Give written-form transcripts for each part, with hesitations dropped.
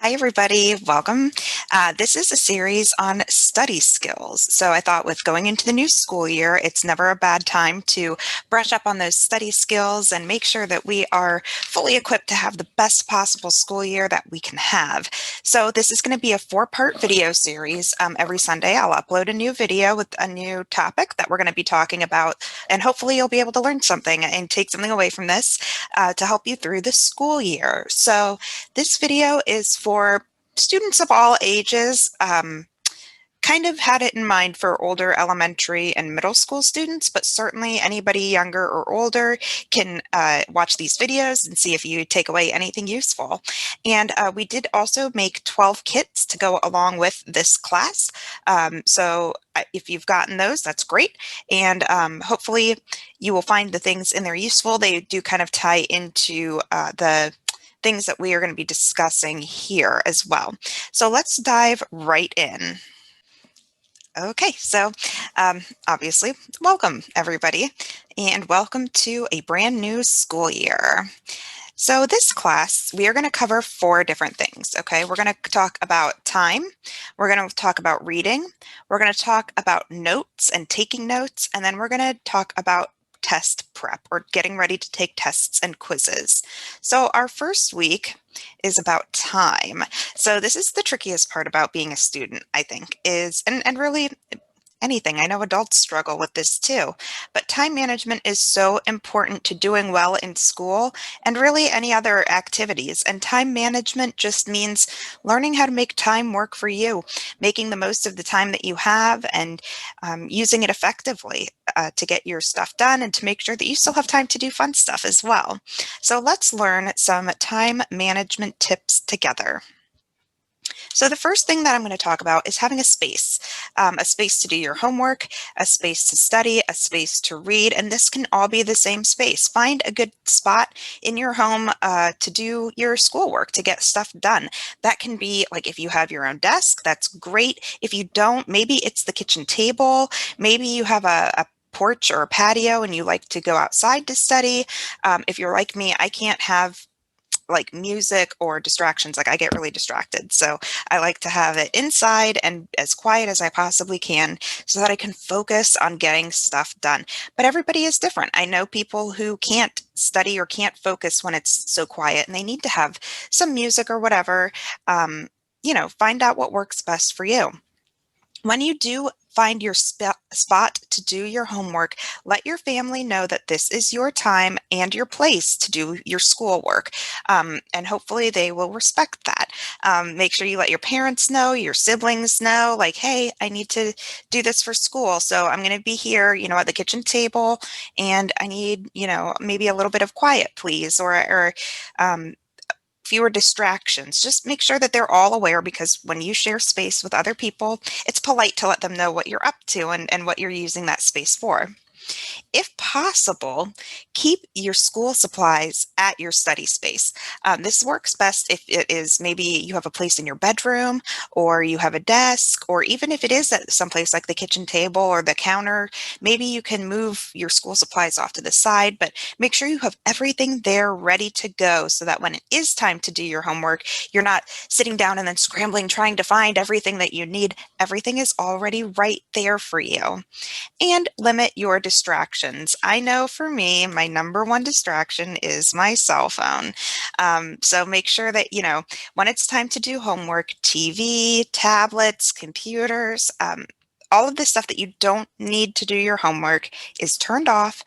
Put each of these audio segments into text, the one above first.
Hi, everybody. Welcome. This is a series on study skills. So I thought with going into the new school year, it's never a bad time to brush up on those study skills and make sure that we are fully equipped to have the best possible school year that we can have. So this is going to be a four-part video series. Every Sunday, I'll upload a new video with a new topic that we're going to be talking about. And hopefully you'll be able to learn something and take something away from this to help you through the school year. So this video is for students of all ages. Kind of had it in mind for older elementary and middle school students, but certainly anybody younger or older can watch these videos and see if you take away anything useful. And we did also make 12 kits to go along with this class. So if you've gotten those, that's great. And hopefully you will find the things in there useful. They do kind of tie into the things that we are going to be discussing here as well. So let's dive right in. Okay, so obviously, welcome everybody, and welcome to a brand new school year. So this class, we are going to cover four different things, okay? We're going to talk about time, we're going to talk about reading, we're going to talk about notes and taking notes, and then we're going to talk about test prep or getting ready to take tests and quizzes. So our first week is about time. So this is the trickiest part about being a student, I think, is, and really anything. I know adults struggle with this too, but time management is so important to doing well in school and really any other activities. And time management just means learning how to make time work for you, making the most of the time that you have and using it effectively to get your stuff done and to make sure that you still have time to do fun stuff as well. So let's learn some time management tips together. So the first thing that I'm going to talk about is having a space to do your homework, a space to study, a space to read, and this can all be the same space. Find a good spot in your home to do your schoolwork, to get stuff done. That can be like if you have your own desk, that's great. If you don't, maybe it's the kitchen table, maybe you have a porch or a patio and you like to go outside to study. If you're like me, I can't have like music or distractions. Like I get really distracted. So I like to have it inside and as quiet as I possibly can so that I can focus on getting stuff done. But everybody is different. I know people who can't study or can't focus when it's so quiet and they need to have some music or whatever. Find out what works best for you. When you do find your spot to do your homework, let your family know that this is your time and your place to do your schoolwork. And hopefully they will respect that. Make sure you let your parents know, your siblings know, like, hey, I need to do this for school. So I'm going to be here, at the kitchen table and I need, maybe a little bit of quiet, please, or fewer distractions. Just make sure that they're all aware because when you share space with other people, it's polite to let them know what you're up to and what you're using that space for. If possible, keep your school supplies at your study space. This works best if it is maybe you have a place in your bedroom or you have a desk, or even if it is at someplace like the kitchen table or the counter, maybe you can move your school supplies off to the side, but make sure you have everything there ready to go so that when it is time to do your homework, you're not sitting down and then scrambling trying to find everything that you need. Everything is already right there for you. And limit your distractions. I know for me, my number one distraction is my cell phone. So make sure that, when it's time to do homework, TV, tablets, computers, all of the stuff that you don't need to do your homework is turned off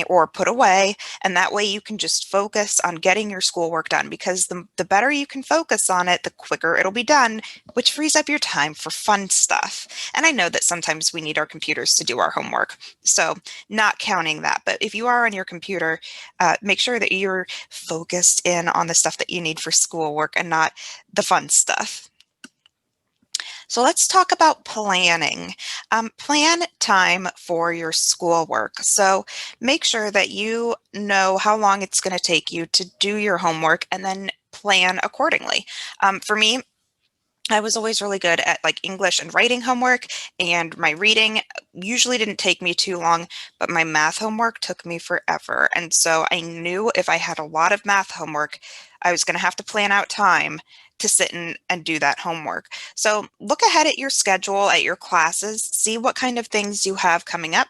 or put away. And that way you can just focus on getting your schoolwork done because the better you can focus on it, the quicker it'll be done, which frees up your time for fun stuff. And I know that sometimes we need our computers to do our homework. So not counting that. But if you are on your computer, make sure that you're focused in on the stuff that you need for schoolwork and not the fun stuff. So let's talk about planning. Plan time for your schoolwork. So make sure that you know how long it's going to take you to do your homework and then plan accordingly. For me, I was always really good at like English and writing homework, and my reading usually didn't take me too long, but my math homework took me forever. And so I knew if I had a lot of math homework, I was going to have to plan out time to sit and do that homework. So look ahead at your schedule, at your classes, see what kind of things you have coming up.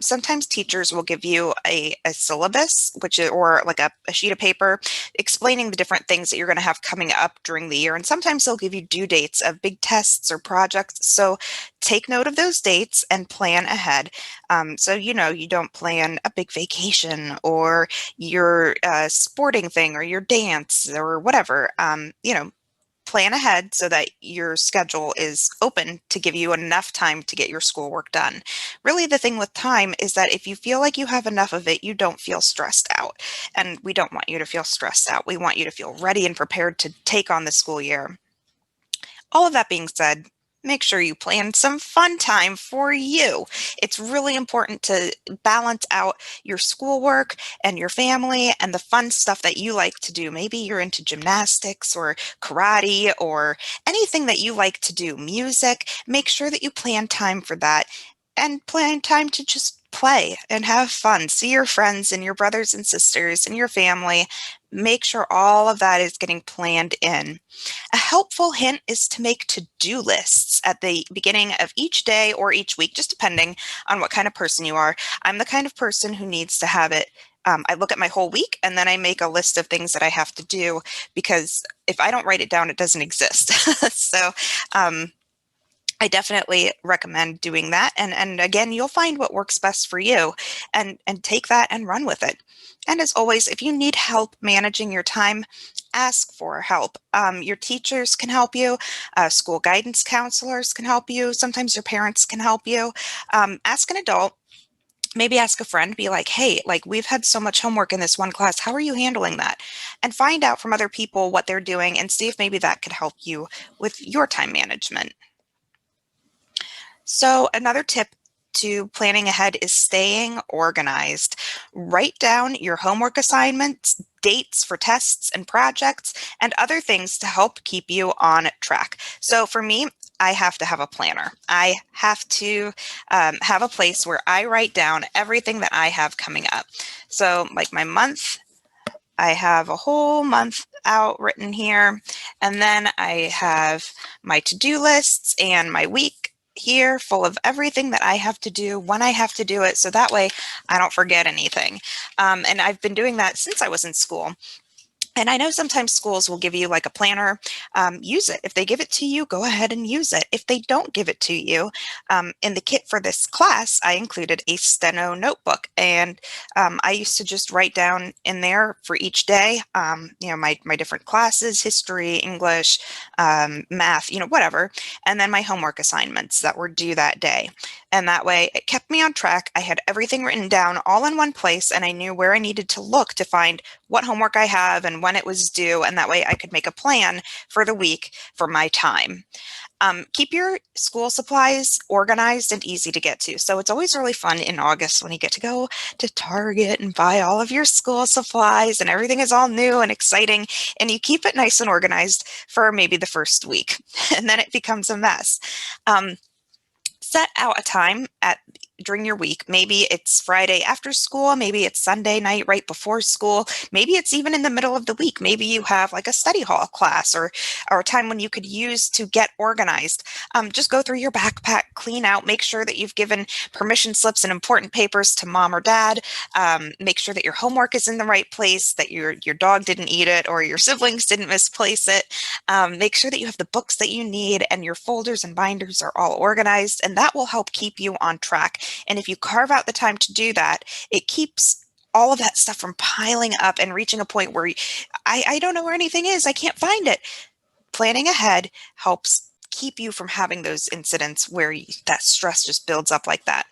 Sometimes teachers will give you a syllabus, which is, or like a sheet of paper explaining the different things that you're going to have coming up during the year. And sometimes they'll give you due dates of big tests or projects. So take note of those dates and plan ahead. So, you know, you don't plan a big vacation or your sporting thing or your dance or whatever. You know, plan ahead so that your schedule is open to give you enough time to get your schoolwork done. Really, the thing with time is that if you feel like you have enough of it, you don't feel stressed out. And we don't want you to feel stressed out. We want you to feel ready and prepared to take on the school year. All of that being said, make sure you plan some fun time for you. It's really important to balance out your schoolwork and your family and the fun stuff that you like to do. Maybe you're into gymnastics or karate or anything that you like to do, music. Make sure that you plan time for that and plan time to just play and have fun. See your friends and your brothers and sisters and your family. Make sure all of that is getting planned in. A helpful hint is to make to-do lists at the beginning of each day or each week, just depending on what kind of person you are. I'm the kind of person who needs to have it. I look at my whole week and then I make a list of things that I have to do because if I don't write it down, it doesn't exist. So I definitely recommend doing that. And again, you'll find what works best for you and take that and run with it. And as always, if you need help managing your time, ask for help. Your teachers can help you. School guidance counselors can help you. Sometimes your parents can help you. Ask an adult. Maybe ask a friend, be like, hey, like we've had so much homework in this one class. How are you handling that? And find out from other people what they're doing and see if maybe that could help you with your time management. So another tip to planning ahead is staying organized. Write down your homework assignments, dates for tests and projects, and other things to help keep you on track. So for me, I have to have a planner. I have to have a place where I write down everything that I have coming up. So like my month, I have a whole month out written here. And then I have my to-do lists and my week here full of everything that I have to do when I have to do it. So that way I don't forget anything. And I've been doing that since I was in school. And I know sometimes schools will give you like a planner. Use it. If they give it to you, go ahead and use it. If they don't give it to you, in the kit for this class, I included a steno notebook. And I used to just write down in there for each day, you know, my different classes, history, English, math, you know, whatever. And then my homework assignments that were due that day. And that way it kept me on track. I had everything written down all in one place, and I knew where I needed to look to find what homework I have and when it was due. And that way I could make a plan for the week for my time. Keep your school supplies organized and easy to get to. So it's always really fun in August when you get to go to Target and buy all of your school supplies and everything is all new and exciting. And you keep it nice and organized for maybe the first week, and then it becomes a mess. Set out a time during your week. Maybe it's Friday after school, maybe it's Sunday night right before school, maybe it's even in the middle of the week. Maybe you have like a study hall class or a time when you could use to get organized. Just go through your backpack, clean out, make sure that you've given permission slips and important papers to mom or dad. Make sure that your homework is in the right place, that your dog didn't eat it or your siblings didn't misplace it. Make sure that you have the books that you need and your folders and binders are all organized, and that will help keep you on track. And if you carve out the time to do that, it keeps all of that stuff from piling up and reaching a point where I don't know where anything is. I can't find it. Planning ahead helps keep you from having those incidents where that stress just builds up like that.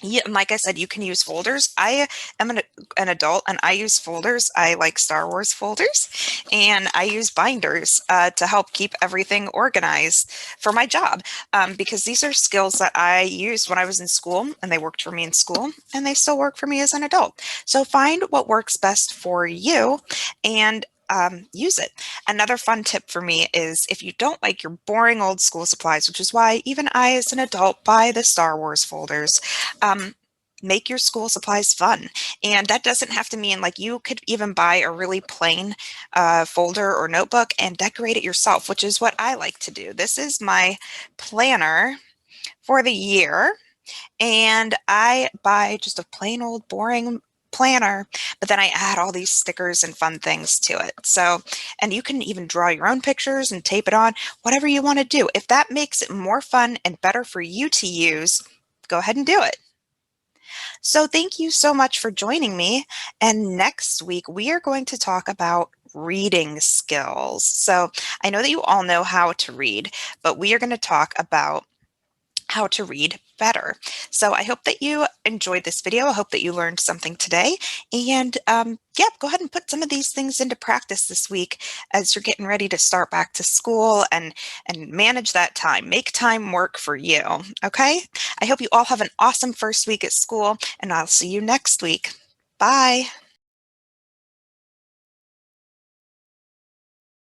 Yeah, and like I said, you can use folders. I am an adult and I use folders. I like Star Wars folders, and I use binders to help keep everything organized for my job, because these are skills that I used when I was in school and they worked for me in school and they still work for me as an adult. So find what works best for you and use it. Another fun tip for me is if you don't like your boring old school supplies, which is why even I as an adult buy the Star Wars folders, make your school supplies fun. And that doesn't have to mean like you could even buy a really plain folder or notebook and decorate it yourself, which is what I like to do. This is my planner for the year. And I buy just a plain old boring planner, but then I add all these stickers and fun things to it. So, and you can even draw your own pictures and tape it on, whatever you want to do. If that makes it more fun and better for you to use, go ahead and do it. So thank you so much for joining me. And next week, we are going to talk about reading skills. So I know that you all know how to read, but we are going to talk about how to read better. So I hope that you enjoyed this video. I hope that you learned something today. And yeah, go ahead and put some of these things into practice this week as you're getting ready to start back to school and manage that time. Make time work for you. Okay. I hope you all have an awesome first week at school, and I'll see you next week. Bye.